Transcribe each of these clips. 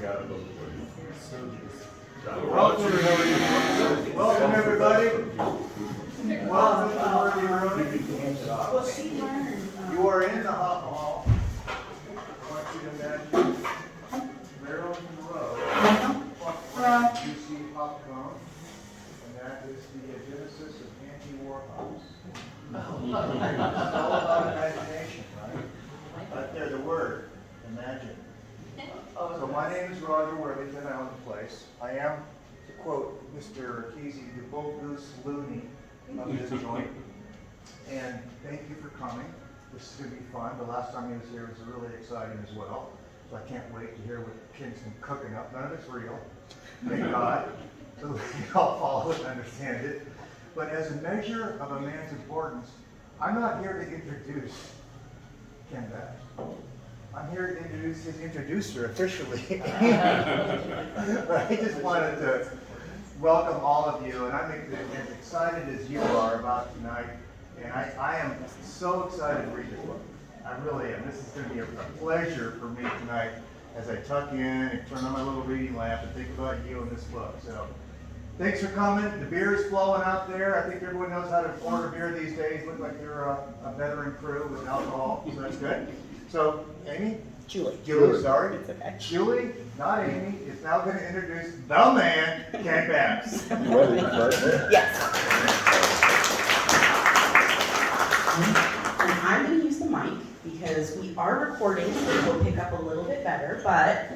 got it. Welcome everybody. Welcome to Wavy Gravy. You are in the hop hall. I want you to imagine barrels in a row. You see popcorn, and that is the genesis of anti-war hops. It's all about imagination, right? Right there, the word, imagine. So my name is Roger Worthington. I own the place. I am, to quote Mr. Kesey, the bogus loony of this joint. And thank you for coming. This is going to be fun. The last time he was here was really exciting as well. So I can't wait to hear what Ken's been cooking up. None of it's real. Thank God. So we all follow it and understand it. But as a measure of a man's importance, I'm not here to introduce Ken Babbs. I'm here to introduce his introducer officially. But I just wanted to welcome all of you, and I'm as excited as you are about tonight. And I am so excited to read this book. I really am. This is going to be a pleasure for me tonight as I tuck in and turn on my little reading lamp and think about you and this book. So thanks for coming. The beer is flowing out there. I think everyone knows how to order beer these days. Look like you're a veteran crew with alcohol, so that's good. So, Amy? Julie, sorry. It's okay. Julie, not Amy, is now going to introduce the man, Ken Babbs. Yes. And I'm going to use the mic because we are recording, so it will pick up a little bit better. But,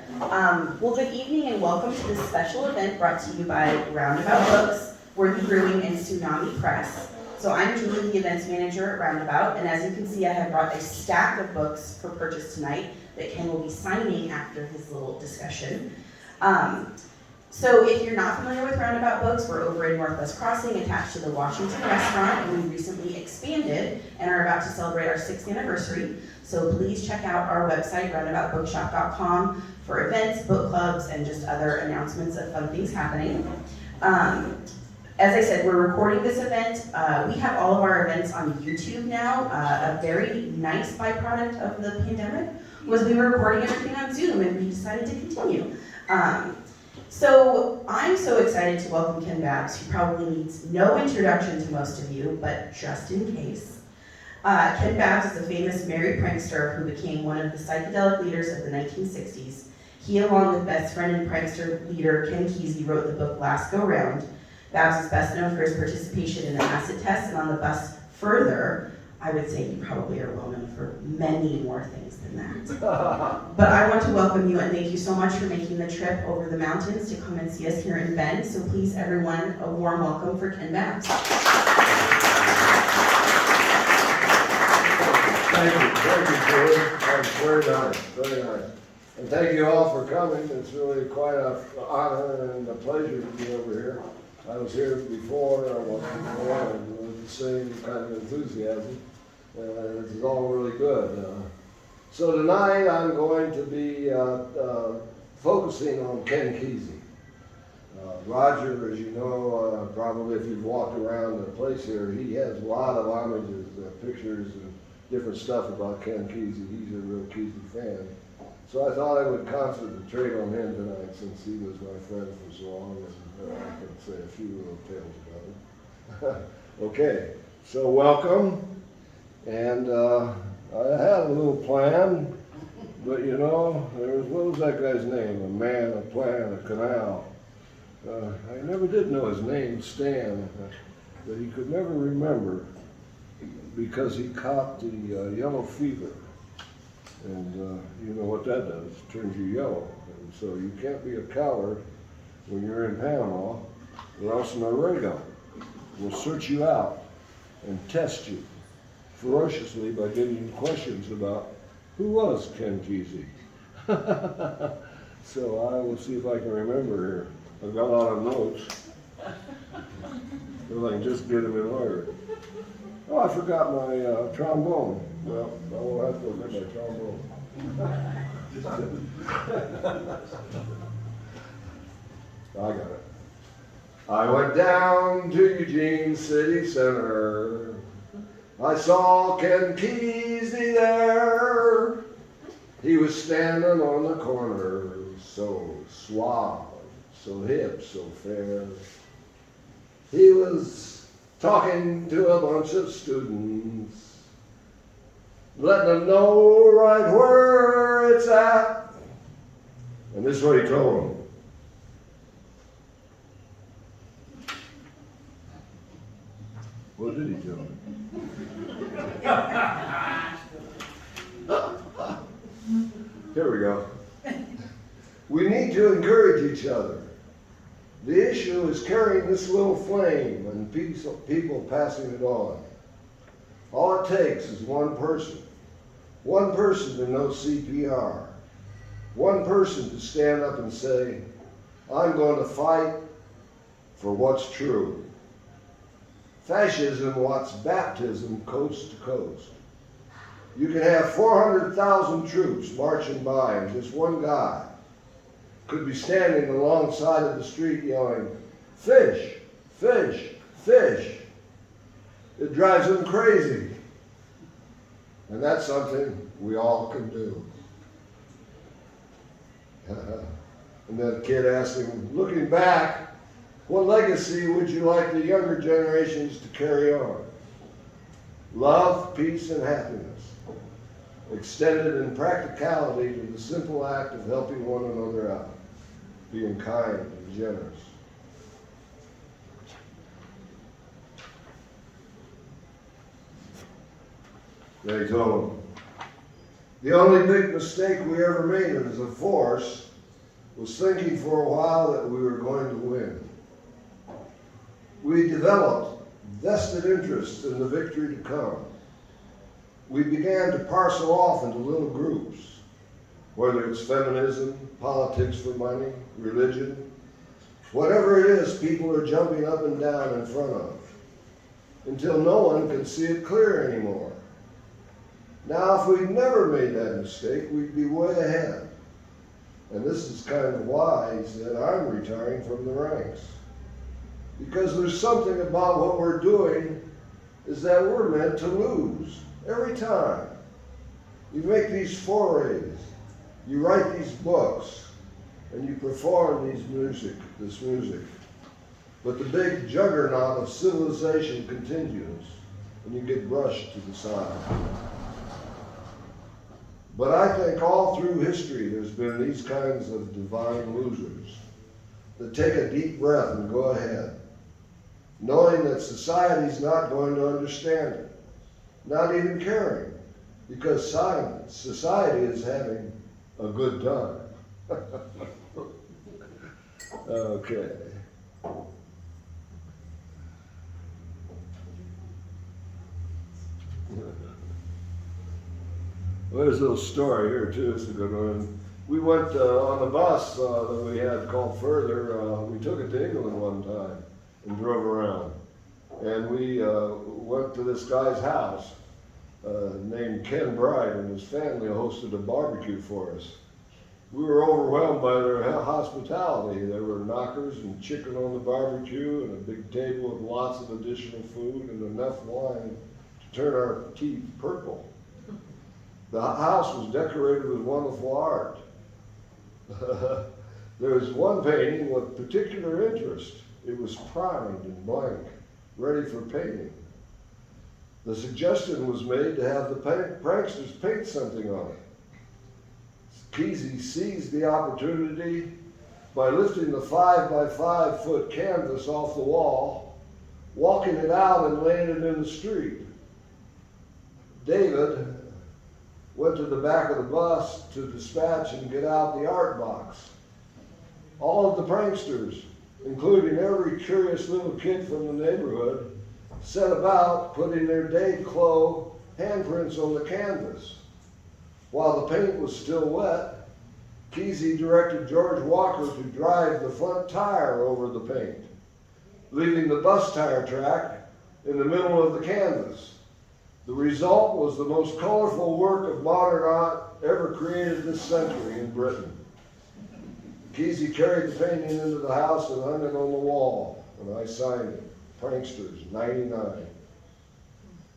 well, good evening and welcome to this special event brought to you by Roundabout Books, Wavy Gravy, and Tsunami Press. So I'm Julie, the events manager at Roundabout, and as you can see, I have brought a stack of books for purchase tonight that Ken will be signing after his little discussion. So if you're not familiar with Roundabout Books, we're over in Northwest Crossing, attached to the Washington restaurant, and we recently expanded and are about to celebrate our 6th anniversary. So please check out our website, roundaboutbookshop.com, for events, book clubs, and just other announcements of fun things happening. As I said, we're recording this event. We have all of our events on YouTube now. A very nice byproduct of the pandemic was we were recording everything on Zoom, and we decided to continue. So I'm so excited to welcome Ken Babbs, who probably needs no introduction to most of you, but just in case. Ken Babbs is a famous merry prankster who became one of the psychedelic leaders of the 1960s. He, along with best friend and prankster leader Ken Kesey, wrote the book Last Go Round. Babbs is best known for his participation in the acid test and on the bus further. I would say you probably are well known for many more things than that. But I want to welcome you and thank you so much for making the trip over the mountains to come and see us here in Bend. So please, everyone, a warm welcome for Ken Babbs. Thank you, Julie. That's very nice, very nice. And thank you all for coming. It's really quite an honor and a pleasure to be over here. I was here before, I wasn't before, and with the same kind of enthusiasm. This is all really good. So tonight I'm going to be focusing on Ken Kesey. Roger, as you know, probably if you've walked around the place here, he has a lot of homages, pictures, and different stuff about Ken Kesey. He's a real Kesey fan. So I thought I would concentrate on him tonight since he was my friend for so long, and I can say a few little tales about him. Okay, so welcome. And I had a little plan, but you know, what was that guy's name? A man, a plan, a canal. I never did know his name, Stan, but he could never remember because he caught the yellow fever. And you know what that does, it turns you yellow. And so you can't be a coward when you're in Panama, or else Laredo will search you out and test you ferociously by giving you questions about who was Ken Kesey. So I will see if I can remember here. I've got a lot of notes. If I can just get them in order. Oh, I forgot my trombone. Well, I will have to go get my trombone. I got it. I went down to Eugene City Center. I saw Ken Kesey there. He was standing on the corner, so suave, so hip, so fair. He was talking to a bunch of students, letting them know right where it's at. And this is what he told them. What did he tell them? Here we go. We need to encourage each other. The issue is carrying this little flame and people passing it on. All it takes is one person to know CPR, one person to stand up and say, I'm going to fight for what's true. Fascism wants baptism coast to coast. You can have 400,000 troops marching by, and just one guy could be standing alongside of the street yelling, fish, fish, fish. It drives them crazy. And that's something we all can do. And that kid asked him, looking back, what legacy would you like the younger generations to carry on? Love, peace, and happiness, extended in practicality to the simple act of helping one another out, being kind and generous. They told him, the only big mistake we ever made as a force was thinking for a while that we were going to win. We developed vested interests in the victory to come. We began to parcel off into little groups, whether it's feminism, politics for money, religion, whatever it is people are jumping up and down in front of, until no one can see it clear anymore. Now, if we'd never made that mistake, we'd be way ahead. And this is kind of why he said, I'm retiring from the ranks. Because there's something about what we're doing is that we're meant to lose every time. You make these forays, you write these books, and you perform this music. But the big juggernaut of civilization continues, and you get brushed to the side. But I think all through history there's been these kinds of divine losers that take a deep breath and go ahead, knowing that society's not going to understand it, not even caring, because society is having a good time. Okay. Well, there's a little story here too. It's a good one. We went on the bus that we had called Further. We took it to England one time and drove around. And we went to this guy's house named Ken Bride, and his family hosted a barbecue for us. We were overwhelmed by their hospitality. There were knockers and chicken on the barbecue and a big table with lots of additional food and enough wine to turn our teeth purple. The house was decorated with wonderful art. There was one painting with particular interest. It was primed and blank, ready for painting. The suggestion was made to have the pranksters paint something on it. Kesey seized the opportunity by lifting the 5 by 5 foot canvas off the wall, walking it out and laying it in the street. David went to the back of the bus to dispatch and get out the art box. All of the pranksters, including every curious little kid from the neighborhood, set about putting their Dave Clow handprints on the canvas. While the paint was still wet, Kesey directed George Walker to drive the front tire over the paint, leaving the bus tire track in the middle of the canvas. The result was the most colorful work of modern art ever created this century in Britain. Kesey carried the painting into the house and hung it on the wall, and I signed it, Pranksters, 99.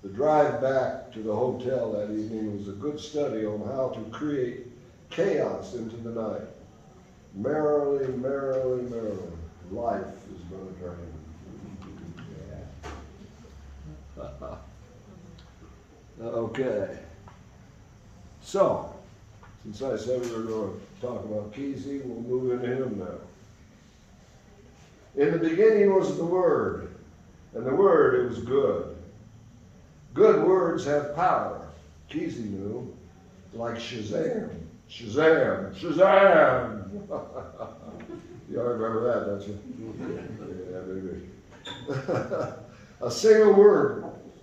The drive back to the hotel that evening was a good study on how to create chaos into the night. Merrily, merrily, merrily, life is but a dream. Yeah. Okay. So, since I said we were going to talk about Kesey, we'll move into him now. In the beginning was the Word, and the Word, it was good. Good words have power, Kesey knew, like Shazam, Shazam, Shazam. You all remember that, don't you? Yeah, maybe. A single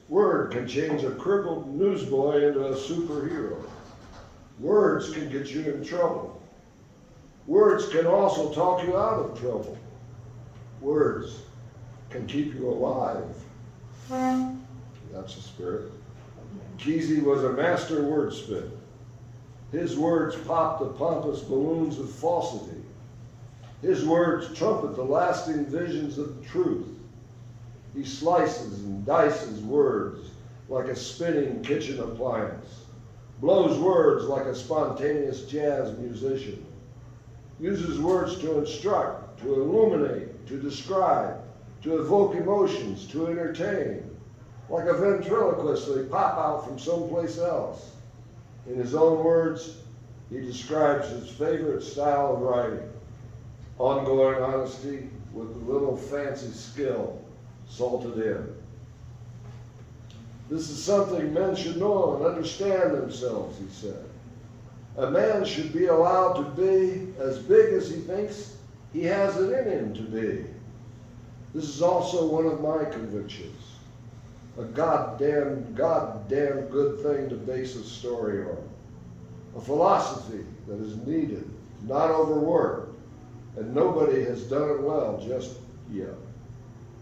word can change a crippled newsboy into a superhero. Words can get you in trouble. Words can also talk you out of trouble. Words can keep you alive. That's the spirit. Kesey was a master wordsmith. His words pop the pompous balloons of falsity. His words trumpet the lasting visions of the truth. He slices and dices words like a spinning kitchen appliance, blows words like a spontaneous jazz musician, uses words to instruct, to illuminate, to describe, to evoke emotions, to entertain. Like a ventriloquist, they pop out from someplace else. In his own words, he describes his favorite style of writing: ongoing honesty with a little fancy skill salted in. This is something men should know and understand themselves, he said. A man should be allowed to be as big as he thinks he has it in him to be. This is also one of my convictions. A goddamn good thing to base a story on. A philosophy that is needed, not overworked, and nobody has done it well just yet.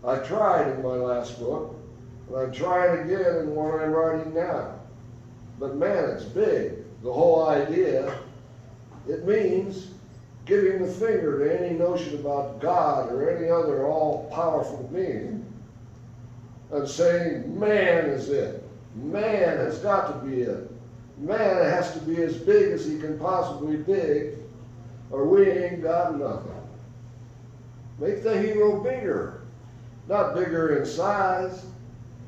I tried in my last book, and I'm trying again in what I'm writing now. But man, it's big. The whole idea, it means giving the finger to any notion about God or any other all-powerful being, and saying, man is it. Man has got to be it. Man has to be as big as he can possibly be, or we ain't got nothing. Make the hero bigger, not bigger in size.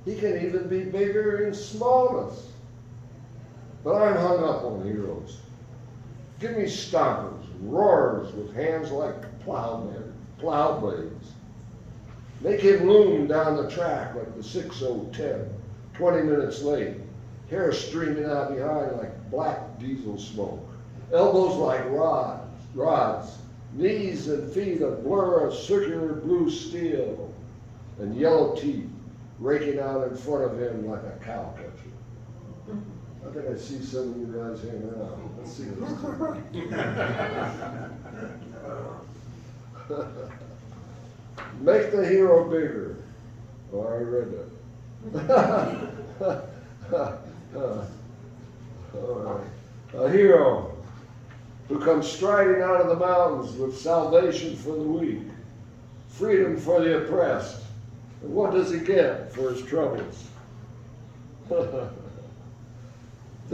He can even be bigger in smallness. But I'm hung up on heroes. Give me stompers and roarers with hands like plowmen, plow blades. Make him loom down the track like the 6010, 20 minutes late, hair streaming out behind like black diesel smoke, elbows like rods, knees and feet a blur of circular blue steel, and yellow teeth raking out in front of him like a cow catcher. I think I see some of you guys here now. Let's see this. Make the hero bigger. Oh, I read that. All right. A hero who comes striding out of the mountains with salvation for the weak, freedom for the oppressed. And what does he get for his troubles? The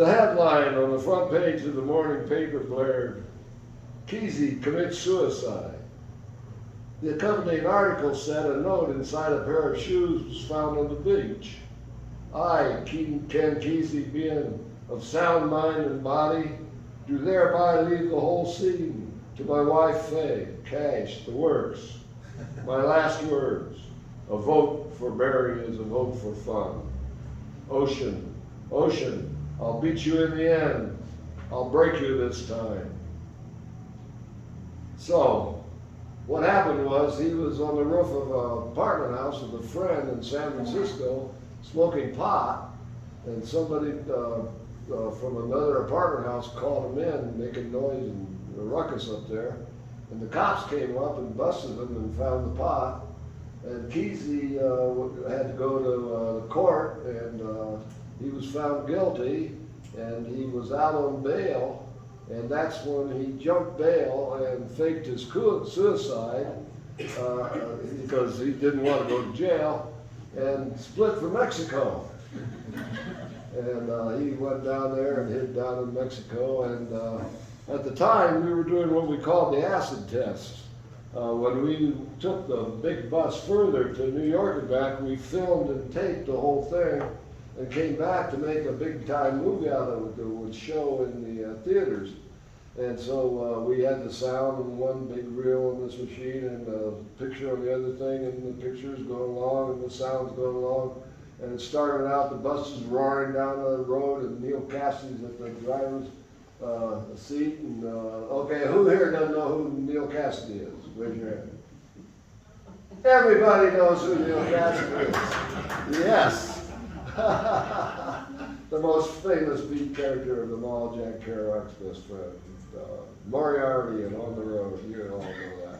headline on the front page of the morning paper blared, Kesey commits suicide. The accompanying article said a note inside a pair of shoes was found on the beach. I, Ken Kesey, being of sound mind and body, do thereby leave the whole scene to my wife Faye, cash, the works. My last words, a vote for Berry is a vote for fun. Ocean, ocean, I'll beat you in the end. I'll break you this time. So, what happened was he was on the roof of an apartment house with a friend in San Francisco smoking pot, and somebody from another apartment house called him in, making noise and a ruckus up there. And the cops came up and busted him and found the pot. And Kesey had to go to the court, and he was found guilty, and he was out on bail. And that's when he jumped bail and faked his suicide because he didn't want to go to jail, and split for Mexico. And he went down there and hid down in Mexico, and At the time, we were doing what we called the acid test. When we took the big bus further to New York and back, we filmed and taped the whole thing and came back to make a big time movie out of it that would show in the theaters. And so we had the sound and one big reel on this machine and a picture on the other thing, and the picture's going along and the sound's going along. And it started out, the bus is roaring down the road and Neal Cassady's at the driver's seat. And okay, who here doesn't know who Neal Cassady is? Raise your hand. Everybody knows who Neal Cassady is. Yes. The most famous beat character of them all, Jack Kerouac's best friend. Moriarty and On the Road, you all know that.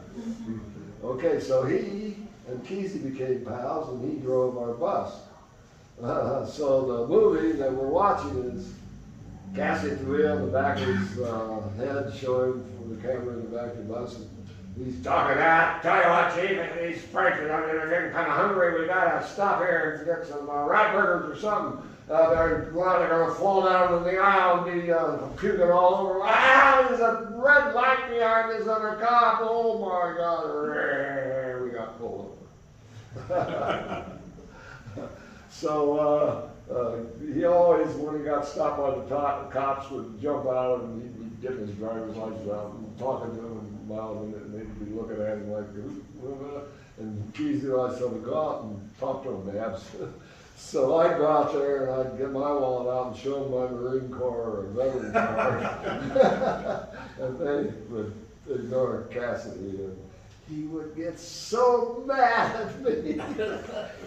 Okay, so he and Kesey became pals and he drove our bus. So the movie that we're watching is Cassie at the wheel, the back of his head showing from the camera in the back of the bus. And he's talking out, tell you what, Chief, these prices, I mean, they're getting kind of hungry. We gotta stop here and get some rat burgers or something. They're gonna fall down in the aisle and be puking all over. Ah, there's a red light behind this other cop. Oh my God, we got pulled over. So he always, when he got stopped by the cops, would jump out and he'd be getting his driver's license out and talking to him and mouthing it, and they'd be looking at him like, and Kesey and I said, go out and talk to him, Babbs. So I'd go out there and I'd get my wallet out and show them my Marine Corps or veteran card. And they would ignore Cassady. And he would get so mad at me.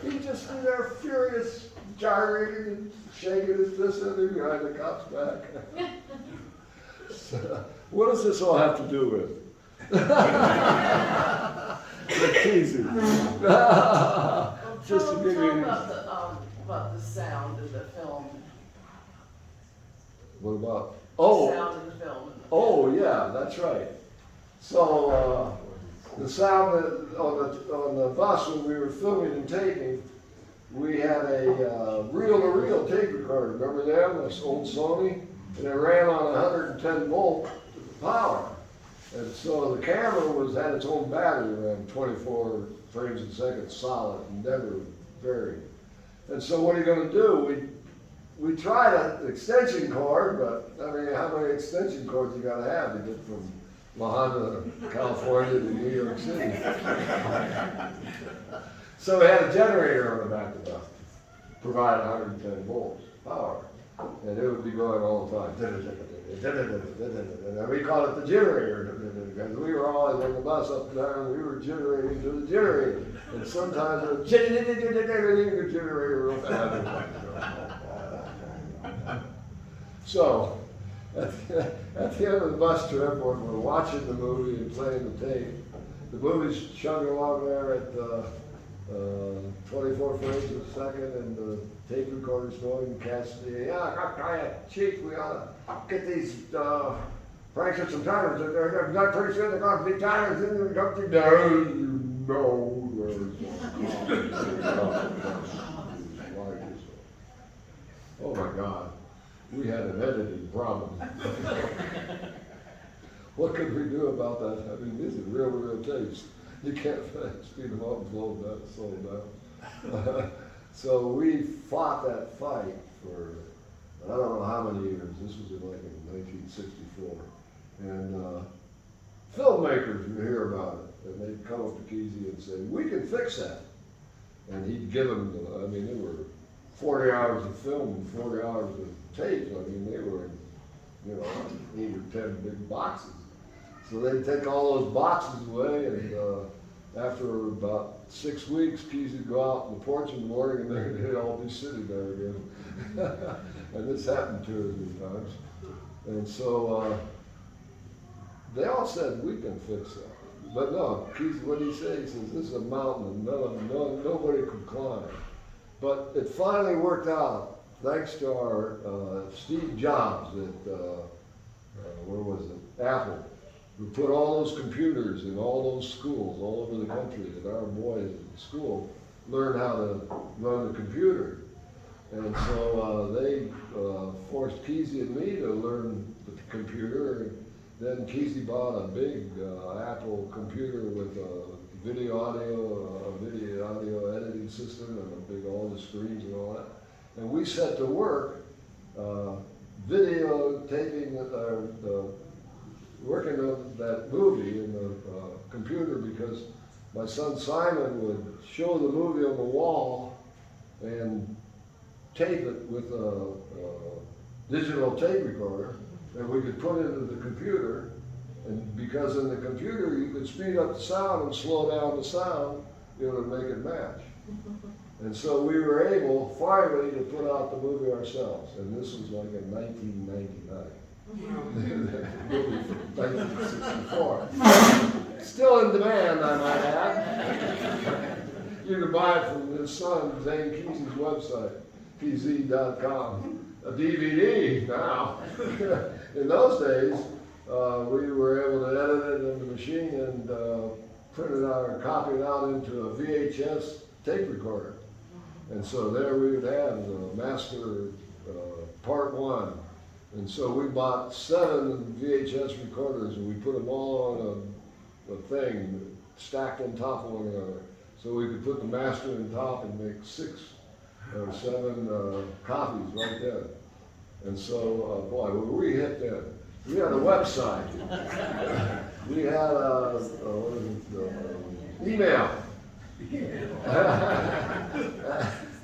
He'd just be there furious, gyrating and shaking his fist at me behind the cop's back. So, what does this all have to do with? Kesey. Just to give you about the sound of the film. What about? The sound of the film. Oh yeah, that's right. So the sound on the bus when we were filming and taping, we had a reel-to-reel tape recorder. Remember them? This old Sony, and it ran on 110 volt power. And so the camera had its own battery, ran 24 frames a second solid, and never varied. And so what are you going to do? We tried an extension cord, but I mean, how many extension cords you got to have to get from La Honda, California to New York City? So we had a generator on the back of the bus to provide 110 volts power, and it would be going all the time. And we called it the generator, because we were always on the bus up and down, we were generating to the generator. And sometimes the generator real fast. So, at the end of the bus trip, when we're watching the movie and playing the tape, the movie's chugging along there at 24 frames a second, and the tape recorder's going, and Cassady, Chief, we ought to get these pranksters some timers. They're not pretty soon, they're going to be timers, and they're going to be down. No, oh my God, we had an editing problem. What could we do about that? I mean, these are real tapes. You can't speed them up and slow them down. So we fought that fight for, I don't know how many years. This was in 1964. And filmmakers would hear about it, and they'd come up to Kesey and say, we can fix that. And he'd give them, I mean, there were 40 hours of film and 40 hours of tape. I mean, they were in, 8 or 10 big boxes. So they'd take all those boxes away, and after about 6 weeks, Kesey would go out on the porch in the morning, and they'd all be sitting there again. And this happened 2 or 3 times. And so they all said, we can fix that. But no, Kesey, what did he say? He says, this is a mountain, and nobody could climb. But it finally worked out, thanks to our Steve Jobs at, where was it, Apple. We put all those computers in all those schools all over the country, and our boys in school learned how to run the computer. And so they forced Kesey and me to learn the computer, then Kesey bought a big Apple computer with a video audio editing system and a big all the screens and all that. And we set to work videotaping working on that movie in the computer, because my son Simon would show the movie on the wall and tape it with a digital tape recorder, and we could put it into the computer. And because in the computer you could speed up the sound and slow down the sound, it would make it match. And so we were able finally to put out the movie ourselves, and this was like in 1999. Movie from 1964. Still in demand, I might add. You can buy it from his son, Zane Kesey's website, pz.com. A DVD now. In those days, we were able to edit it in the machine and print it out or copy it out into a VHS tape recorder. And so there we would have the master part 1. And so we bought 7 VHS recorders and we put them all on a thing stacked on top of one another. So we could put the master on top and make 6 or 7 copies right there. And so, boy, we hit then. We had a website. We had email.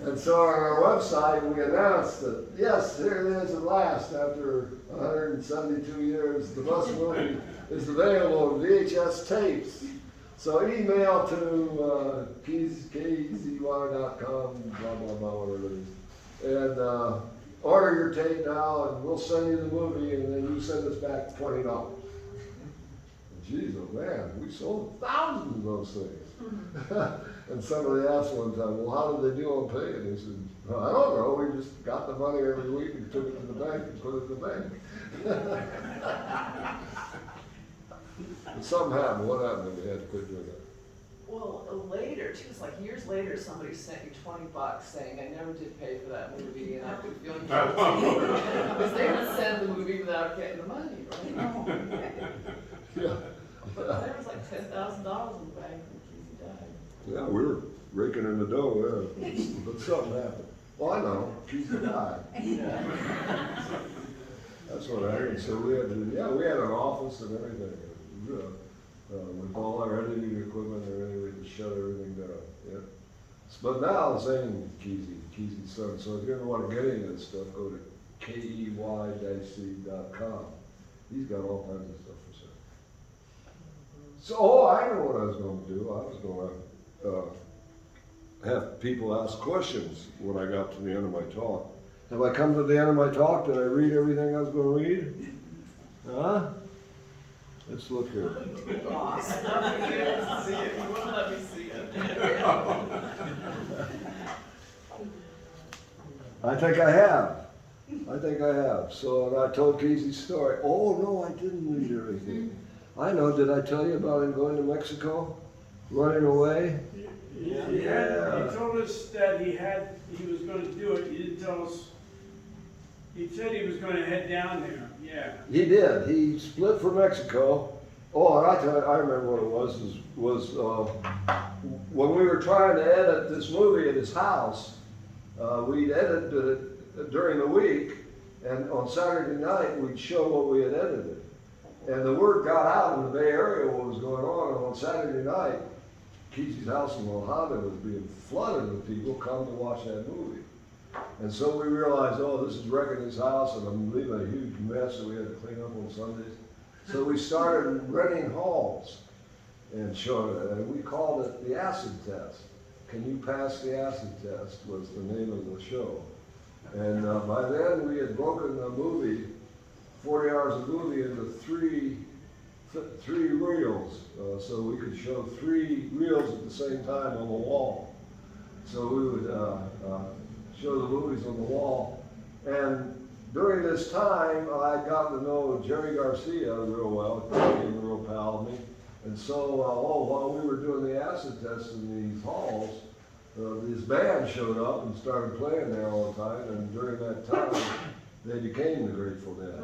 And so on our website, we announced that, yes, here it is at last, after 172 years, the bus movie is available on VHS tapes. So email to kezy.com, blah, blah, blah, whatever it is. And order your tape now, and we'll send you the movie, and then you send us back $20. Geez, oh man, we sold thousands of those things. And somebody asked one time, well, how did they do on paying? He said, well, I don't know, we just got the money every week and took it to the bank and put it in the bank. And something happened. What happened when we had to quit doing that? Well, later, it was like years later, somebody sent me $20 saying, I never did pay for that movie, and I've been feeling guilty. Because they would send the movie without getting the money, right? Yeah. But there was like $10,000 in the bank when Kesey died. Yeah, we were raking in the dough there, but something happened. Well, I know, Kesey died. That's what happened. So we had to, we had an office and everything. With all our editing equipment and everything, we could shut everything down. Yeah. But now the same Kesey's son. So if you ever want to get any of this stuff, go to key-c.com. He's got all kinds of stuff for sale. So, I know what I was going to do. I was going to have people ask questions when I got to the end of my talk. Have I come to the end of my talk? Did I read everything I was going to read? Huh? Let's look here. You wouldn't let me see it. I think I have. So, and I told Kesey's story. Oh, no, I didn't read everything. I know, did I tell you about him going to Mexico? Running away? Yeah, he told us that he was going to do it. He didn't tell us. He said he was going to head down there. Yeah. He did. He split for Mexico. Oh, and I remember what it was when we were trying to edit this movie at his house, we'd edited it during the week, and on Saturday night we'd show what we had edited. And the word got out in the Bay Area what was going on, and on Saturday night, Kesey's house in Mojave was being flooded with people come to watch that movie. And so we realized, oh, this is wrecking his house, and I'm leaving a huge mess that we had to clean up on Sundays. So we started renting halls and showing it, and we called it the acid test. Can you pass the acid test was the name of the show. And by then we had broken the movie, 40 hours of movie, into three reels, so we could show 3 reels at the same time on the wall. So we would show the movies on the wall. And during this time, I'd gotten to know Jerry Garcia real well. He became a real pal of me. And so, while we were doing the acid tests in these halls, this band showed up and started playing there all the time. And during that time, they became the Grateful Dead.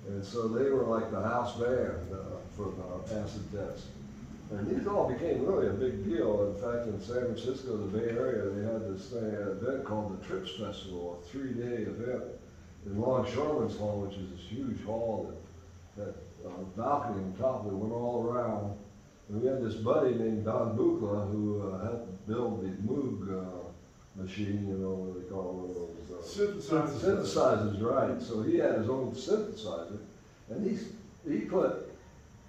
And so they were like the house band for the acid test. And these all became really a big deal. In fact, in San Francisco, the Bay Area, they had this thing, an event called the Trips Festival, a 3-day event in Longshoreman's Hall, which is this huge hall that balcony on top that went all around. And we had this buddy named Don Buchla who helped build the Moog machine, you know, what they call one of those synthesizers, right? So he had his own synthesizer, and he put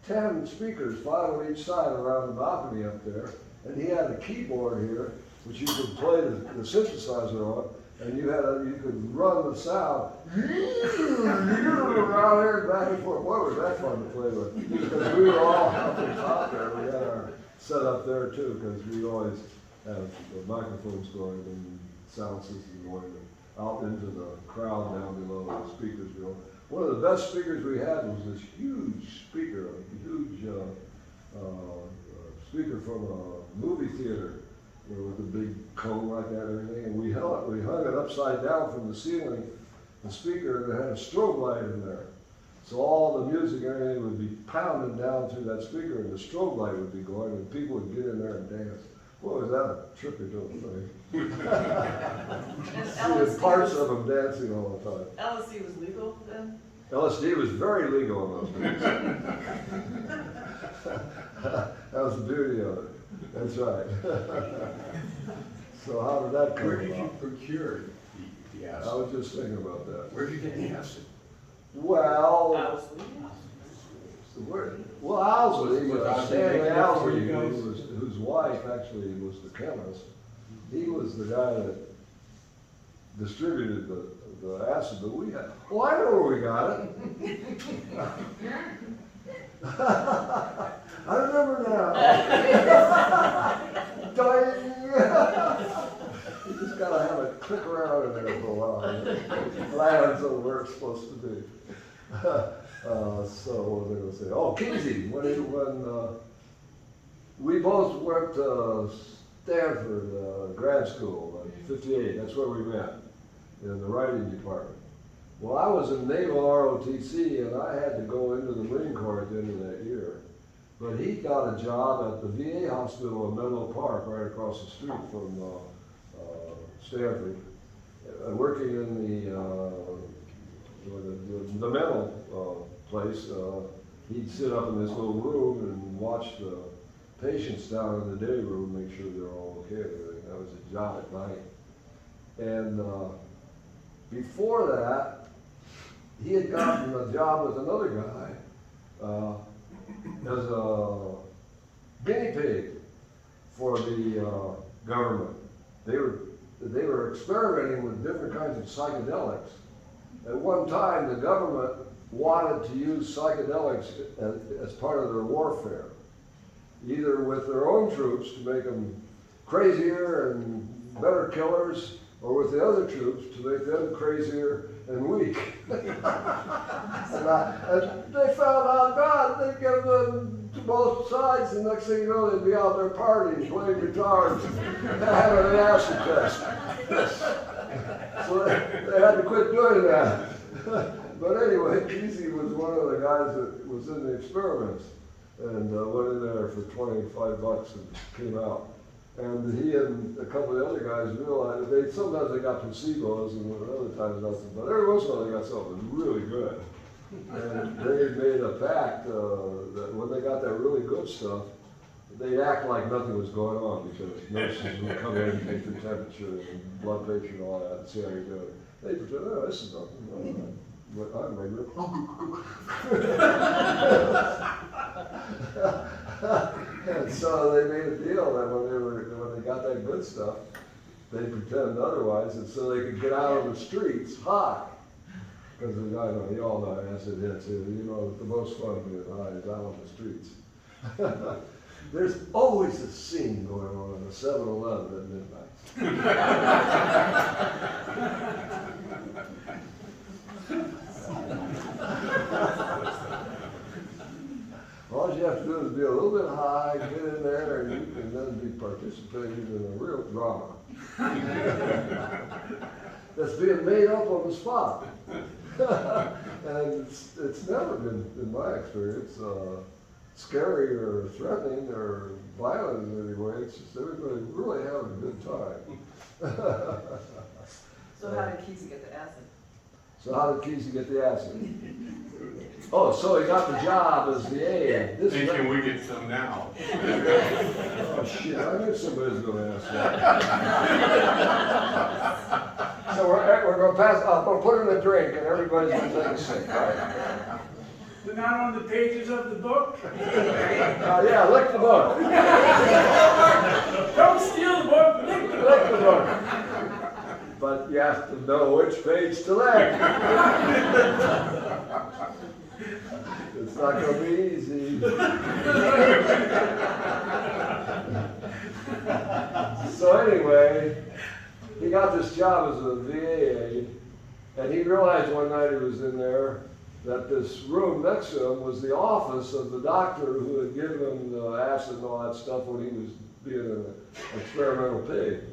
10 speakers, 5 on each side around the balcony up there, and he had a keyboard here, which you could play the synthesizer on, and you could run the sound around here and back and forth. Boy, was that fun to play with, because we were all up on top there. We had our setup there too, because we always have the microphones going and sound system going out into the crowd down below, the speakers going. One of the best speakers we had was this huge speaker, a huge speaker from a movie theater, you know, with a big cone like that and everything. And we hung it upside down from the ceiling, the speaker, and it had a strobe light in there. So all the music and everything would be pounding down through that speaker, and the strobe light would be going, and people would get in there and dance. Boy, was that a trippy little thing. See parts of them dancing all the time. LSD was legal then? LSD was very legal in those days. That was the beauty of it. That's right. So how did that come Where about? did you procure the I acid? was just thinking about that. Where did you get the acid? Well, Owsley? Owsley, Was Owsley Stanley making it for Owsley, you guys? whose wife actually was the chemist, he was the guy that distributed the acid that we had. Well, I know where we got it. I remember now. You just gotta have it click around in there for a while. Lands on where it's supposed to be. So what was I gonna say? Oh, Kesey, when we both went to Stanford grad school in '58. That's where we met, in the writing department. Well, I was in Naval ROTC, and I had to go into the Marine Corps at the end of that year. But he got a job at the VA hospital in Menlo Park, right across the street from Stanford, working in the mental place. He'd sit up in this little room and watch the patients down in the day room, make sure they're all okay. That was his job at night. And before that, he had gotten a job with another guy as a guinea pig for the government. They were experimenting with different kinds of psychedelics. At one time, the government wanted to use psychedelics as part of their warfare, either with their own troops to make them crazier and better killers, or with the other troops to make them crazier and weak. And they found out, God, they'd give them to both sides, and next thing you know, they'd be out there partying, playing guitars, and having an acid test. So they had to quit doing that. But anyway, Kesey was one of the guys that was in the experiments, and went in there for $25 and came out. And he and a couple of the other guys realized that sometimes they got placebos and other times nothing, but every once in a while they got something really good. And they made a pact that when they got that really good stuff, they'd act like nothing was going on, because nurses would come in and take their temperature and blood pressure and all that and see how you're doing. They pretend, oh, this is nothing. I'm regular. And so they made a deal that when they got that good stuff, they pretend otherwise, and so they could get out on the streets high. Because I know you all know acid hits. You know the most fun being high is out on the streets. There's always a scene going on in a 7-Eleven at midnight. All you have to do is be a little bit high, get in there, and you can then be participating in a real drama that's being made up on the spot. And it's never been, in my experience, scary or threatening or violent in any way. It's just everybody really having a good time. So how did Kesey get the acid? So how did Kesey get the acid? Oh, so he got the job as the aide. This is Thinking we get some now. oh shit, I knew somebody was gonna ask that. So we're gonna pass, I'm gonna put in a drink and everybody's gonna take a sip, right? They're not on the pages of the book? Yeah, lick the book. Don't steal the book, lick the book. Lick the book. But you have to know which page to lick. It's not gonna be easy. So anyway, he got this job as a VA aide, and he realized one night he was in there that this room next to him was the office of the doctor who had given him the acid and all that stuff when he was being an experimental pig.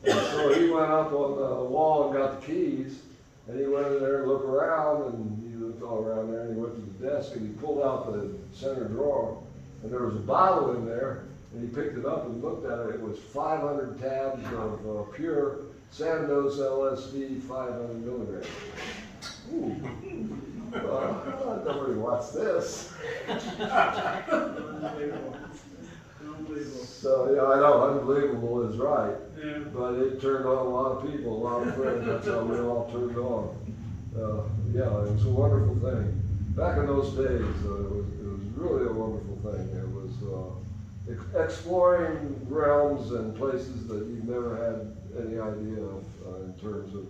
And so he went up on the wall and got the keys, and he went in there and looked around, and he looked all around there, and he went to the desk, and he pulled out the center drawer, and there was a bottle in there, and he picked it up and looked at it. It was 500 tabs of pure Sandoz LSD 500 milligrams. Ooh. Nobody wants this. So, yeah, I know, unbelievable is right. Yeah. But it turned on a lot of people, a lot of friends. That's how we all turned on. Yeah, it was a wonderful thing. Back in those days, it was really a wonderful thing. It was exploring realms and places that you've never had any idea of in terms of,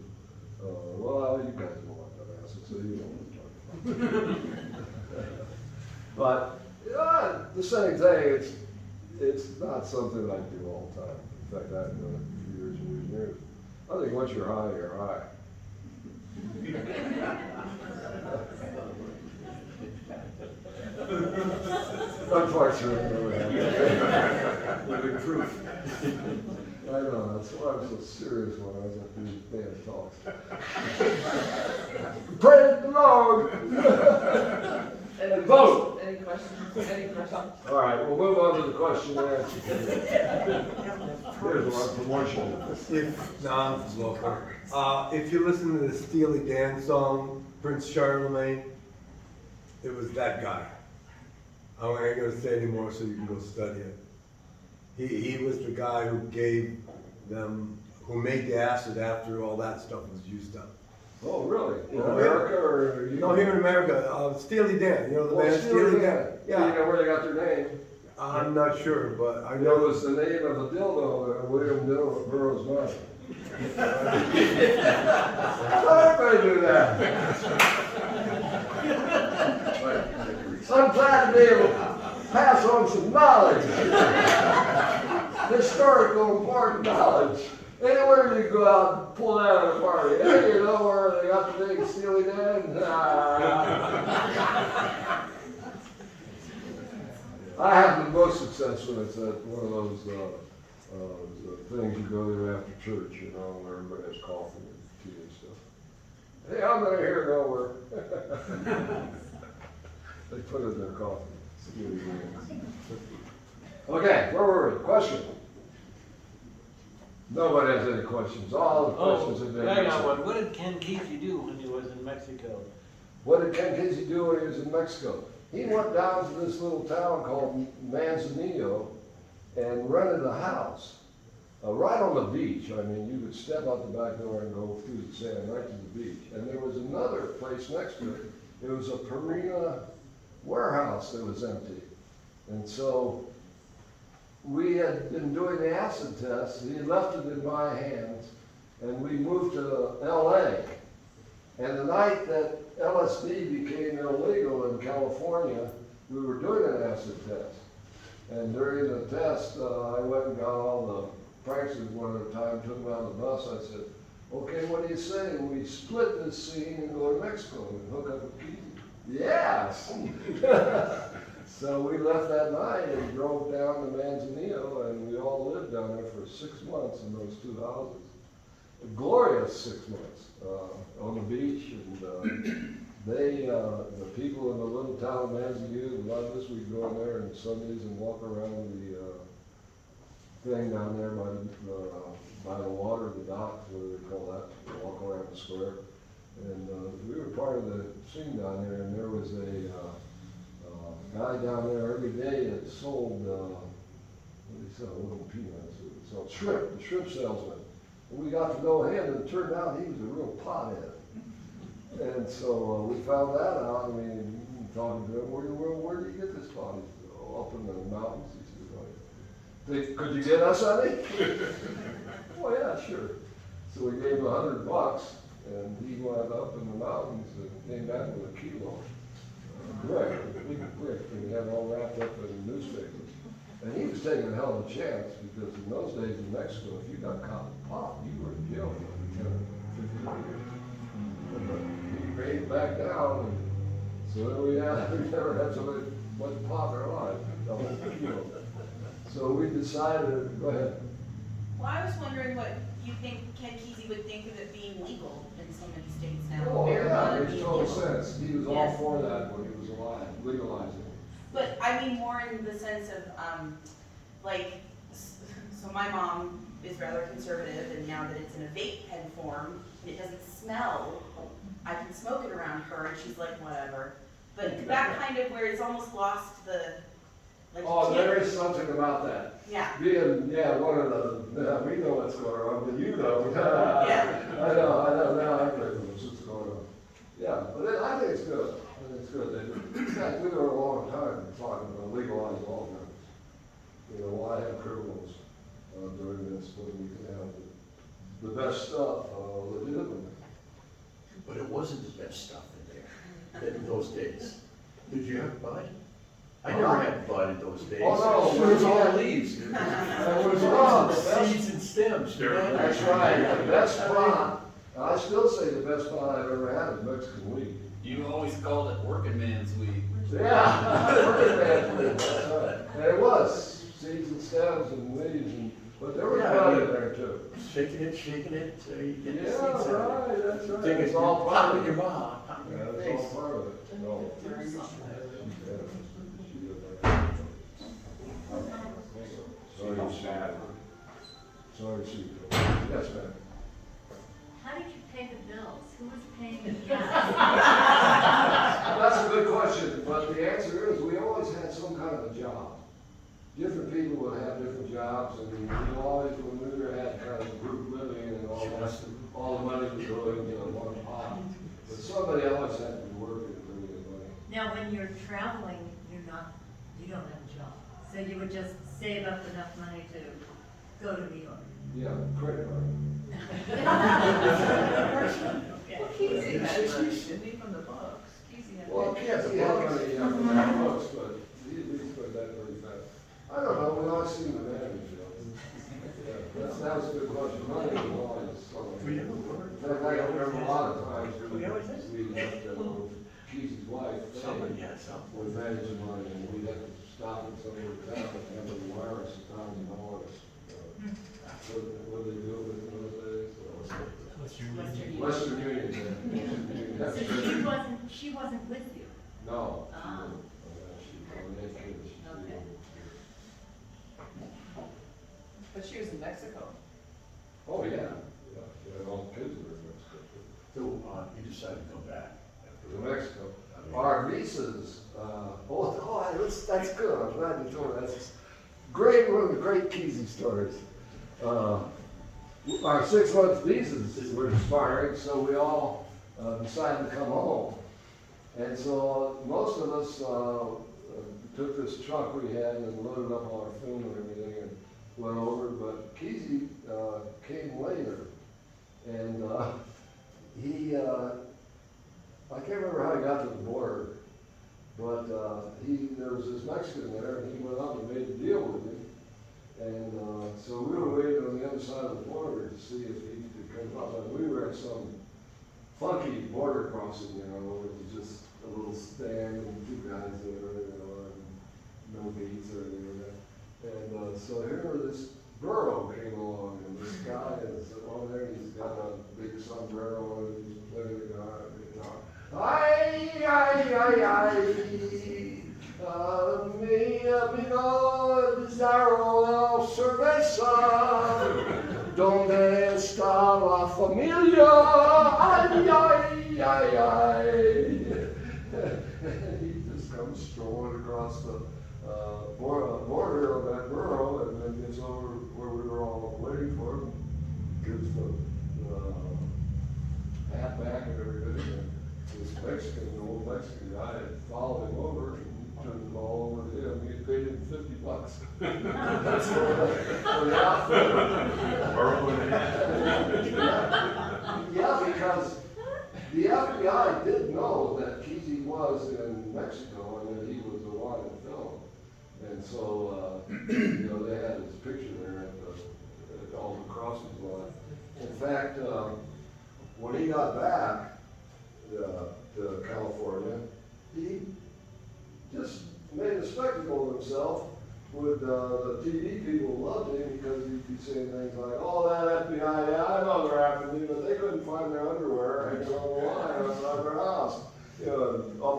well, you guys don't like that acid, so you don't want to talk about it. But the same thing, it's not something I do all the time. In fact, I've done it for years and years and years. I think once you're high, you're high. Unfortunately, never happened. Living proof. I know, that's why I'm so serious when I was at these band talks. Praise the Lord! Any Vote. Any questions? Any questions? All right, we'll move on to the question and answer. Here's one from Washington. If you listen to the Steely Dan song, Prince Charlemagne, it was that guy. I ain't gonna say anymore so you can go study it. He was the guy who gave them, who made the acid after all that stuff was used up. Oh, really? In America or? No, here in America, Steely Dan, you know the band Steely Dan? Yeah. You know where they got their name? I'm not sure, but I I know. know it was the name of a dildo in William Burroughs' mind. Everybody do that. I'm glad to be able to pass on some knowledge. Historical, important knowledge. Anywhere you go out and pull that at a party. Hey, you know where they got the big Steely Dan? I have the most success when it's at one of those things you go to after church, you know, where everybody has coffee and tea and stuff. Hey, I'm not here nowhere. They put in their coffee. Steely Dan. Okay, where were we? Question. Nobody has any questions. All the questions have been I got answered. one. What did Ken Kesey do when he was in Mexico? What did Ken Kesey do when he was in Mexico? He went down to this little town called Manzanillo and rented a house right on the beach. I mean, you could step out the back door and go through the sand right to the beach. And there was another place next to it. It was a Perina warehouse that was empty. And so we had been doing the acid test. He left it in my hands, and we moved to LA. And the night that LSD became illegal in California, we were doing an acid test. And during the test, I went and got all the pranksters one at a time, took them on the bus. I said, okay, what do you say? We split this scene and go to Mexico and hook up with Kesey. Yes! So we left that night and drove down to Manzanillo, and we all lived down there for 6 months in those two houses. glorious 6 months on the beach, and the people in the little town of Manzanita loved us. We'd go in there on Sundays and walk around the thing down there by the water, the docks, what do they call that? Walk around the square. And we were part of the scene down there, and there was a guy down there every day that sold, what did he sell? Little peanuts. He sold shrimp, the shrimp salesman. And we got to know him, and it turned out he was a real pothead. And so we found that out. I mean, talking to him, where did you get this pot? He said, oh, up in the mountains. He said, could you get us any? Oh yeah, sure. So we gave him $100, and he went up in the mountains and came back with a kilo. Brick, a big brick, and he had it all wrapped up in newspapers. And he was taking a hell of a chance, because in those days in Mexico, if you got caught with pot, you were in jail for 10 or 15 years. But he paid back down, and so there we never had so much pot in our lives, a whole kilo. So we decided, go ahead. Well, I was wondering what you think Ken Kesey would think of it being legal in so many states now. Oh, yeah, Marijuana makes being total legal. sense. He was all for that when he was alive, legalizing it. But I mean more in the sense of, so my mom is rather conservative, and now that it's in a vape pen form, and it doesn't smell, I can smoke it around her, and she's like, whatever. But that kind of where it's almost lost the, like. Oh, you there can't- is something about that. Yeah. Being, one of the, we know what's going on, but you know. Yeah. I know, now I know what's going on. Yeah, but I think it's good. I think it's good. In fact, we were a long time talking about legalizing all guns. You know, why have criminals doing this when we can have the best stuff legitimately? But it wasn't the best stuff in those days. Did you have bud? I never had bud in those days. Oh, no, It was all leaves. It was wrong. Seeds and stems. That's right. The best pot, I still say the best pot I've ever had is Mexican weed. You always called it working man's weed. Yeah, working man's weed, that's right. And it was seeds and stems and leaves, but there was bud in there too. Shaking it, so you get the Yeah, seeds out of it. right, that's right. Think It's all part pop of in your it. mouth, pop in Yeah, your it's face. all part of it. No. Sorry, she. Yes, ma'am. How did you pay the bills? Who was paying the gas? That's a good question, but the answer is we always had some kind of a job. Different people would have different jobs, and we always, when we had kind of group living and all that, all the money was going into one pot. But somebody always had to be working to bring in money. Now, when you're traveling, you don't have a job. So you would just save up enough money to go to New York. Yeah, credit card. Well, Kesey had money, didn't he, from the books? Kesey had Well, money. yes, he had money, from that books, but he at least put that pretty fast. I don't know, we always seen the man in the field. Yeah, that was a good question. Money was always something. In fact, I remember a lot of times we left Kesey's wife, Somebody had something. was managing money, and we'd have to stop in somewhere in town and have them wire us $1,000. What did they do with it in those days? Western Union. Yeah. So she wasn't with you? No. Ah. Okay. But she was in Mexico. Oh, yeah. Yeah, she had all the kids were in Mexico. So, you decided to come back. To Mexico. Our visas, that's good. I'm glad you told me. That's great, one of the great Kesey stories. Our 6 month visas were expiring, so we all decided to come home. And so most of us took this truck we had and loaded up all our film and everything and went over, but Kesey came later. And I can't remember how he got to the border, but there was this Mexican there, and he went up and made a deal with him. And so we were waiting on the other side of the border to see if he could come up. And we were at some funky border crossing, where it was just a little stand and 2 guys there, and no beats or anything like that. And so here this burro came along, and this guy is on there, and he's got mi amigo bizarro cerveza, donde está la familia? Ay, ay, ay, ay. He just comes strolling across the border of that borough and then gets over where we were all waiting for him, gives the hat back and everything. And this Mexican, the old Mexican guy, had followed him over and he turned them all over to him. He paid him $50 for the outfit. Yeah, because the FBI did know that Kesey was in Mexico and that he was the wanted felon. And so, they had his picture there at all the crossings line. In fact, when he got back to California, he just made a spectacle of himself. With the TV people loved him because he'd be saying things like, "Oh, that FBI, yeah, I know they're after me, but they couldn't find their underwear hanging on the line outside their house."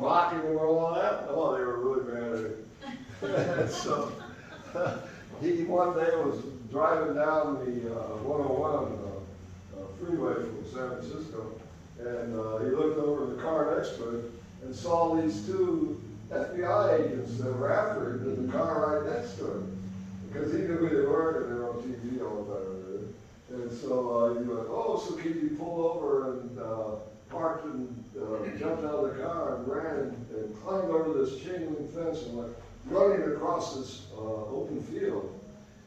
Mocking him and all that. Oh, they were really mad at him. So he one day was driving down the 101 freeway from San Francisco, and he looked over the car next to him and saw these two FBI agents that were after him in the car right next to him, because he knew who they were and they were on TV all the time. And so he went, "Oh, so Kesey pulled over and parked and jumped out of the car and ran and climbed over this chain link fence and went running across this open field."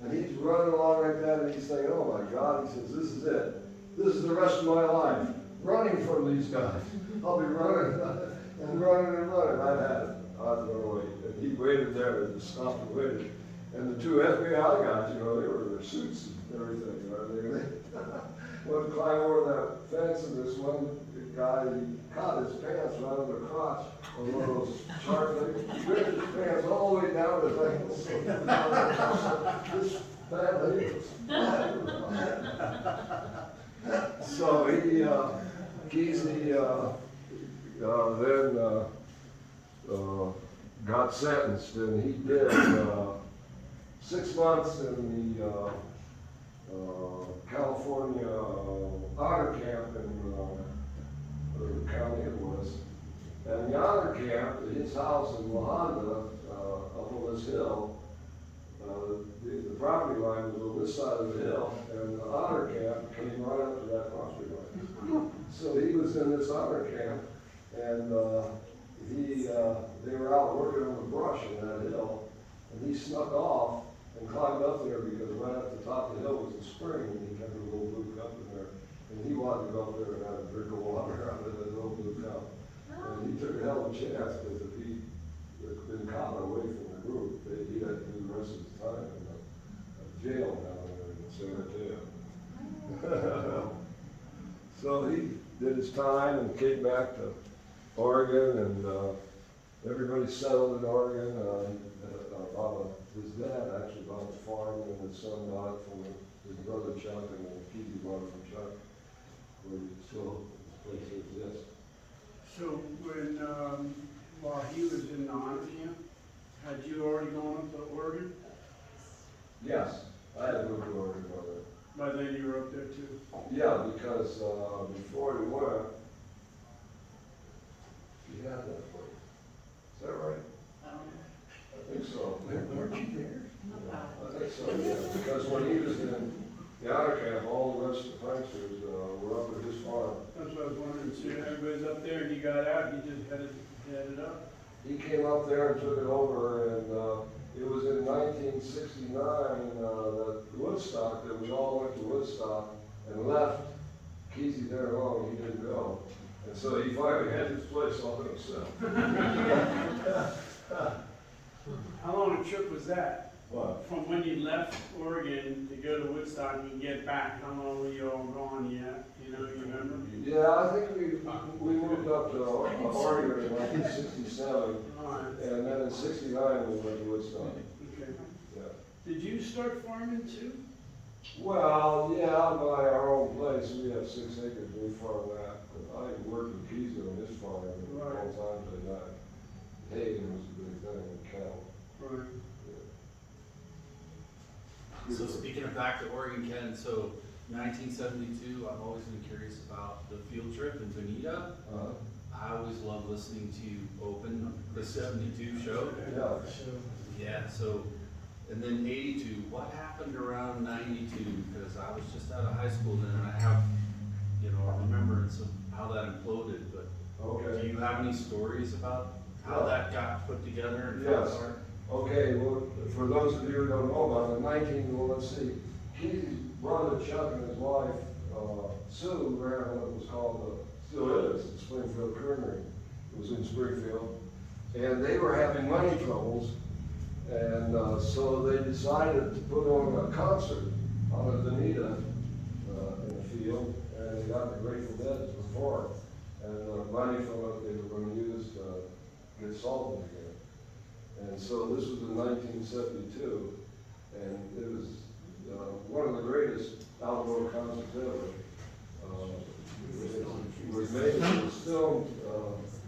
And he's running along like that and he's saying, "Oh my God," he says, "this is it. This is the rest of my life, running from these guys. I'll be running and running and running." I had it. I was going to wait. And he waited there and just stopped and waited. And the two FBI guys, they were in their suits and everything. They went to climb over that fence, and this one guy, he caught his pants right on the crotch of one of those sharp things. He ripped his pants all the way down to his ankles. This family was so Kesey then got sentenced, and he did 6 months in the California honor camp in whatever county it was. And the honor camp, his house in La Honda, up on this hill, the property line was on this side of the hill, and the honor camp came right up to that property line. So he was in this honor camp, and they were out working on the brush in that hill, and he snuck off and climbed up there because right at the top of the hill was a spring, and he had a little blue cup in there, and he wanted to go up there and have a drink of water out of that little blue cup. And he took a hell of a chance, because if he'd been caught away from the group, he had to do the rest of his time in a jail down there in San Mateo. So he did his time and came back to Oregon, and everybody settled in Oregon. His dad actually bought a farm, and his son bought it from his brother Chuck, and then Kesey bought it from Chuck, where he still this place exists. So when, while he was in the honor camp, had you already gone up to Oregon? Yes, I had moved to Oregon by then. By then you were up there too? Yeah, because before he went, he had that place. Is that right? I think so. Weren't you there? I think so, yeah. Because when he was in the honor camp, all the rest of the pranksters were up at his farm. That's what I was wondering. So everybody's up there and you got out, you just headed up? He came up there and took it over, and it was in 1969 that Woodstock, that we all went to Woodstock and left Kesey there alone. He didn't go. And so he finally had his place all to himself. How long a trip was that? What? From when you left Oregon to go to Woodstock and get back, how long were you all gone yet? You remember? Yeah, I think we moved up to Oregon in 1967, and then in 69 we went to Woodstock. Okay. Yeah. Did you start farming too? Well, yeah, out by our own place, we have 6 acres, we farm that. I worked with Kesey on his farm all the time to that. Hay was a big thing, and cattle. So speaking of back to Oregon, Ken, so 1972, I've always been curious about the field trip in Bonita. I always love listening to you open the 72 show. Yeah. Yeah, so, and then 82, what happened around 92? Because I was just out of high school then, and I have, you know, a remembrance of how that imploded, but Okay. do you have any stories about how that got put together and Yes. fell apart? Okay, well, for those of you who don't know about it, let's see, Kesey's brother Chuck and his wife, Sue, ran what was called, still is, the Springfield Creamery. It was in Springfield. And they were having money troubles, and so they decided to put on a concert on a Bonita in the field, and they got the Grateful Dead to perform. And the money from it they were going to use to get Sullivan again. And so this was in 1972, and it was one of the greatest outdoor concerts ever. It was made, it was filmed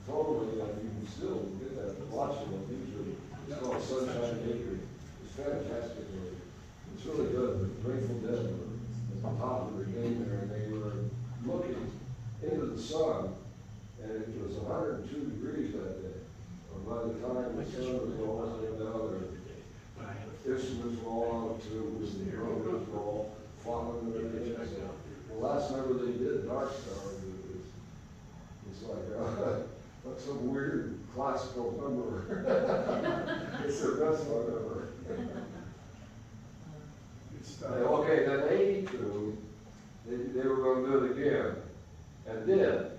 totally, and you can still get that, watch it on YouTube. It's called Sunshine Bakery. It's fantastic. It's really good. The Grateful Dead were at the top of the game there, and they were looking into the sun, and it was 102 degrees that day. By the time the sun was all coming down there, the instruments were all out too, the drummers were all following their heads. The last number they did, Dark Star, it's like, that's some weird classical number. It's the best one ever. Okay, then 82, they were going to do it again, and did.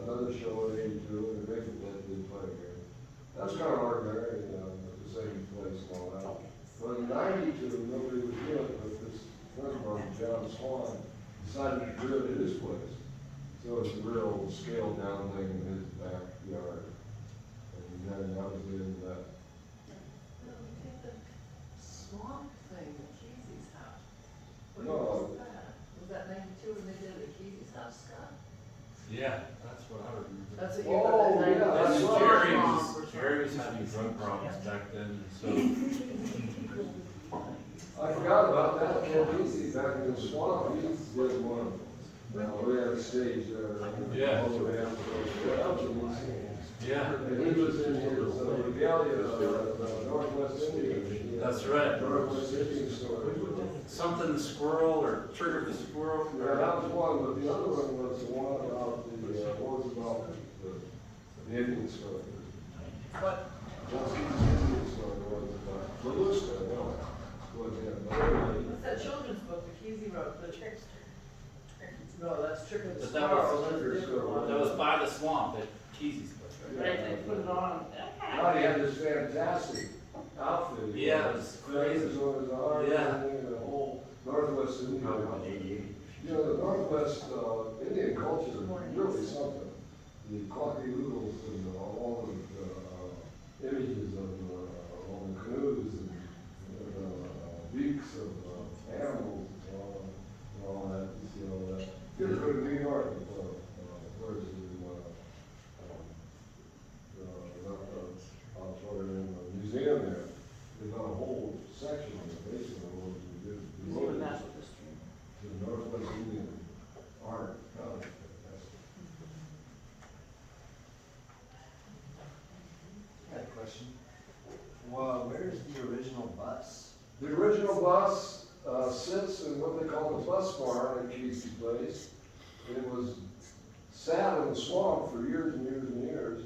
Another show in 82, and the Grateful Dead did play again. That's kind of ordinary, at the same place and all that. But in 92, nobody was doing it, but this friend of mine, John Swan, decided to do it at his place. So it's a real scaled down thing in his backyard. And then that was the end of that. The swamp thing at Kesey's house. What No. was that? Was that 92 when they did it at Kesey's house, Scott? Yeah, that's what I remember. That's what you Oh, got that yeah, night. that's And right. Jerry was having drug problems back then, so. I forgot about that, Ken Kesey back in the swamp, he did one. We had a stage there. Yeah. All the bands, that was amazing. Yeah. And he was in his regalia, Northwest Indian. That's right. Northwest Indian story. Something the squirrel or Trigger the squirrel. Yeah, that was one, but the other one was the one about what was about the Indian story. What? That's the Indian story was about Burlesque, no. Was it? What's that children's book that Kesey wrote? The Trickster. No, that's Trick of the But that was- Squirrel. That's a different one. That was by the swamp at Kesey's place, right? Right, they put it on. God, he had this fantastic outfit. Yeah, it was crazy. Phrases on his arm, Yeah. and the whole Northwest Indian. You know, the Northwest Indian culture is really something. The Quacky Oodles and all the images of all the canoes and beaks of animals and all that, you see all that. You ever go to New York, where is it? The museum there, they've got a whole section in the basement of what we did. Museum of Natural History. To the Northwest Indian art. Oh, that's I got a question. Well, where's the original bus? The original bus sits in what they call the bus barn at Kesey Place. It was sat in the swamp for years and years and years.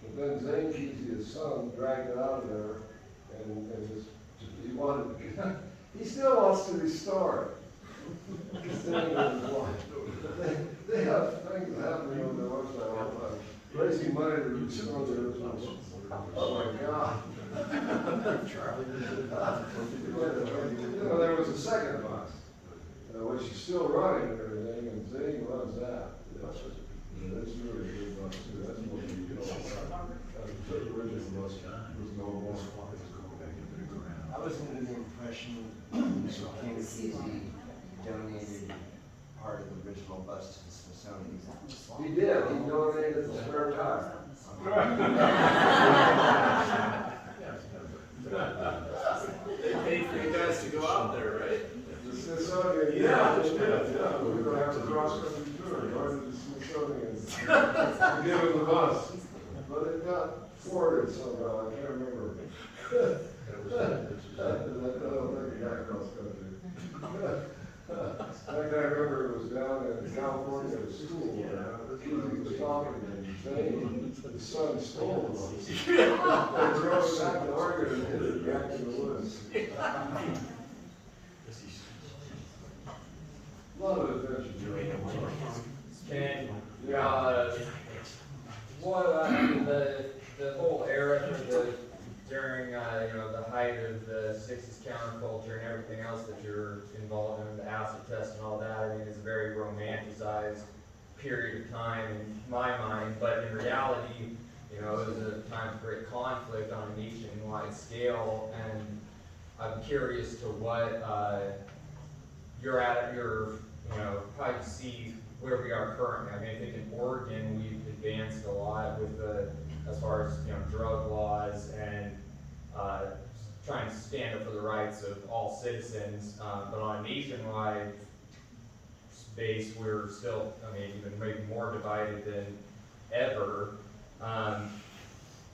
But then Zane Kesey, his son, dragged it out of there, and he wanted. He still wants to restore it. They have things happening on their website all the time, raising money to restore their business. Oh my God. You know, there was a second bus, which is still running and everything, and Zane runs that. That's really a good bus too. That's what you know. The original bus was no more. I was under the impression Mr. Ken Kesey donated part of the original bus to the Smithsonian. He did. He donated the spare tire. They paid for you guys to go out there, right? The Smithsonian, yeah, we were gonna have a cross-country tour, going to the Smithsonian, give them the bus, but it got thwarted somehow, I can't remember. I don't think it got cross-country. I remember it was down in California at a school, he was talking and saying the son stole the bus. They drove us back to Oregon and hid it back in the woods. A lot of adventure. And, Yeah. what, I mean, the whole era during, the height of the 60s counterculture and everything else that you're involved in, the acid test and all that, I mean, it's a very romanticized period of time in my mind, but in reality, it was a time of great conflict on a nationwide scale, and I'm curious to what, you're at how you see where we are currently. I mean, I think in Oregon, we've advanced a lot with as far as, drug laws and, trying to stand up for the rights of all citizens, but on a nationwide space, we're still, even maybe more divided than ever. And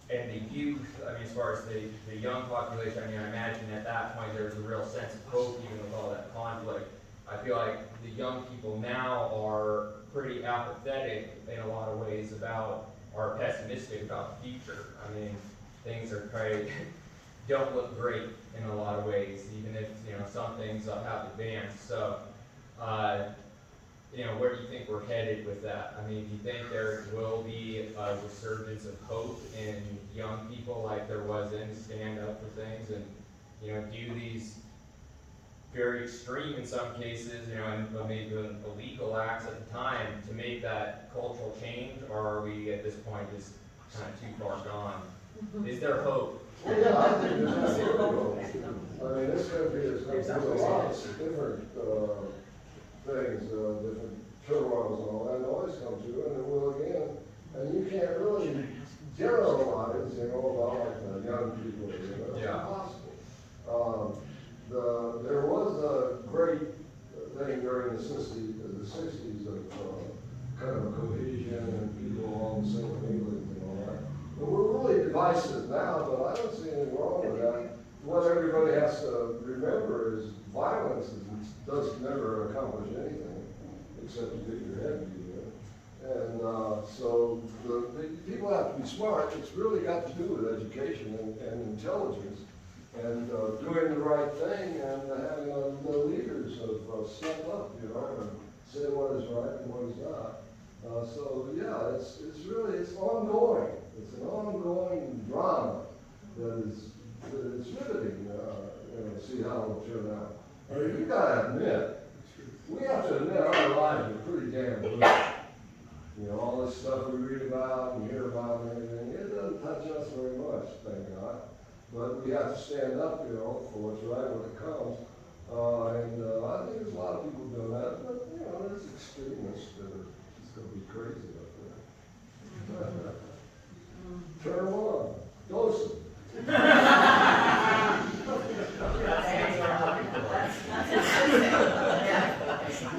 the youth, as far as the young population, I imagine at that point there's a real sense of hope even with all that conflict. I feel like the young people now are pretty apathetic in a lot of ways are pessimistic about the future. Things are don't look great in a lot of ways, even if, some things have advanced. So, where do you think we're headed with that? Do you think there will be a resurgence of hope in young people like there was then to stand up for things and, do these very extreme in some cases, and maybe even illegal acts at the time to make that cultural change, or are we at this point just kind of too far gone? Is there hope? Well, yeah, I think there's absolutely hope. This country has gone through a lot of different things, different turmoils and all that, and always come to, and it will again. And you can't really generalize, about like the young people, It's impossible. There was a great thing during the 60s of kind of cohesion and people all the same wavelength and all that. But we're really divisive now, but I don't see anything wrong with that. What everybody has to remember is violence does never accomplish anything except to get your head beat in. And so the people have to be smart. It's really got to do with education and intelligence. And doing the right thing and having the leaders of step up, and say what is right and what is not. So yeah, it's ongoing. It's an ongoing drama that is riveting. See how it'll turn out. You gotta admit, we have to admit our lives are pretty damn good. All this stuff we read about and hear about and everything, it doesn't touch us very much, thank God. But we have to stand up, for what's right when it comes. And I think there's a lot of people doing that, but, there's extremists that are just going to be crazy up there. Turn them on. Dose them.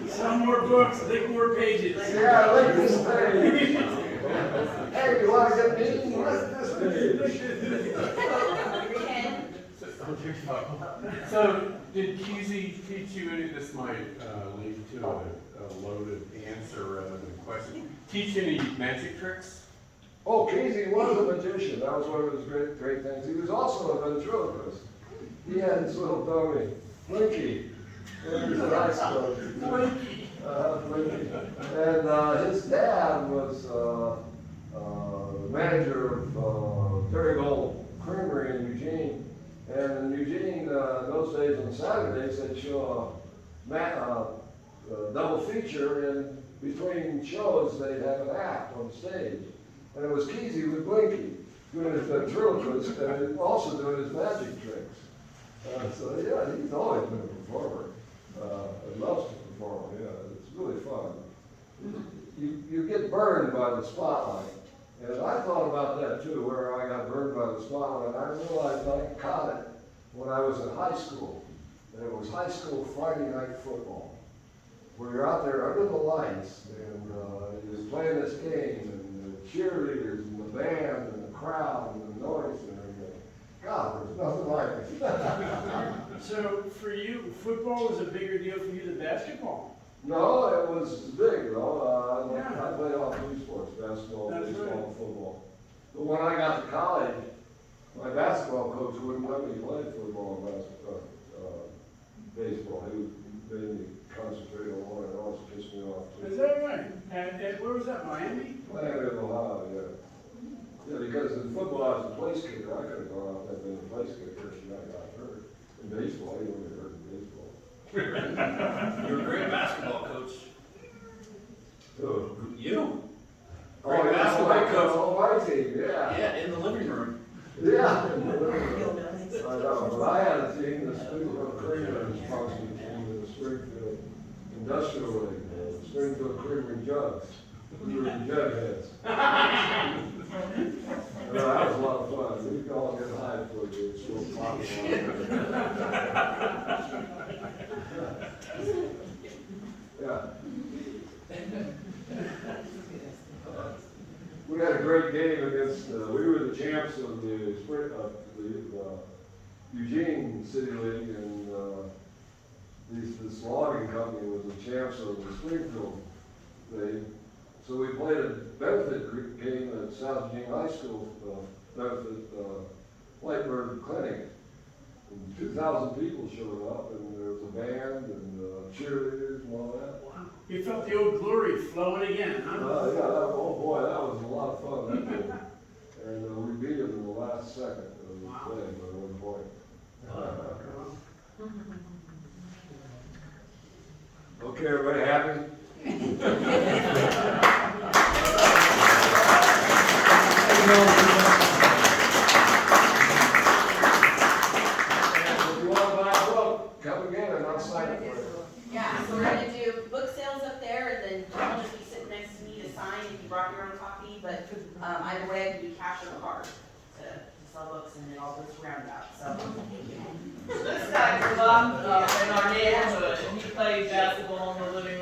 Some more books, lick more pages. Yeah, lick this page. Hey, you want to get mean? Lick this page. So, did Kesey teach you any, this might lead to a loaded answer rather than a question, teach any magic tricks? Oh, Kesey was a magician. That was one of his great things. He was also a ventriloquist. He had his little dummy, Blinky. Blinky. Blinky. And his dad was manager of Dairy Gold Creamery in Eugene. And in Eugene, those days on Saturdays, they'd show a double feature, and between shows, they'd have an act on stage. And it was Kesey with Blinky doing his ventriloquist and also doing his magic tricks. So yeah, he's always been a performer. He loves to perform, it's really fun. You get burned by the spotlight. And I thought about that too, where I got burned by the spotlight. I realized I caught it when I was in high school. And it was high school Friday night football, where you're out there under the lights and you're playing this game and the cheerleaders and the band and the crowd and the noise and everything. God, there's nothing like it. So for you, football was a bigger deal for you than basketball? No, it was big, though. I played all three sports, basketball, That's baseball, right. and football. But when I got to college, my basketball coach wouldn't let me play football and baseball. He made me concentrate on one and else, pissed me off too. Is that right? And where was that, Miami? Miami of Ohio, yeah. Yeah, because in football, I was a place kicker. I could have gone out there and been a place kicker if I got hurt. In baseball, you don't get hurt in baseball. You were a great basketball coach. So, You? oh, Great yeah, basketball coach. on my team, yeah. Yeah, in the living room. Yeah. I know, but I had a team, the Springfield Creamery sponsored team in the Springfield Industrial League, Springfield Creamery Jugs. We were the Jugheads. That was a lot of fun. We could all get high for you. It's so popular. Yeah. We had a great game against, we were the champs of the Eugene City League, and this logging company was the champs of the Springfield League. So we played a benefit game at South Eugene High School, benefit Lightbird Clinic. And 2,000 people showed up, and there was a band and cheerleaders and all that. Wow. You felt the old glory flowing again, huh? Yeah, oh boy, that was a lot of fun, that game. And we beat them in the last second of the play by 1 point. Okay, everybody happy? If you want to buy a book, come again and I'll sign it for you. Yeah, so we're gonna do book sales up there, and then John will just be sitting next to me to sign if you brought your own copy, but, either way, I can do cash or card to sell books, and then I'll just round it out, so. This guy grew up in our neighborhood, and he played basketball in the living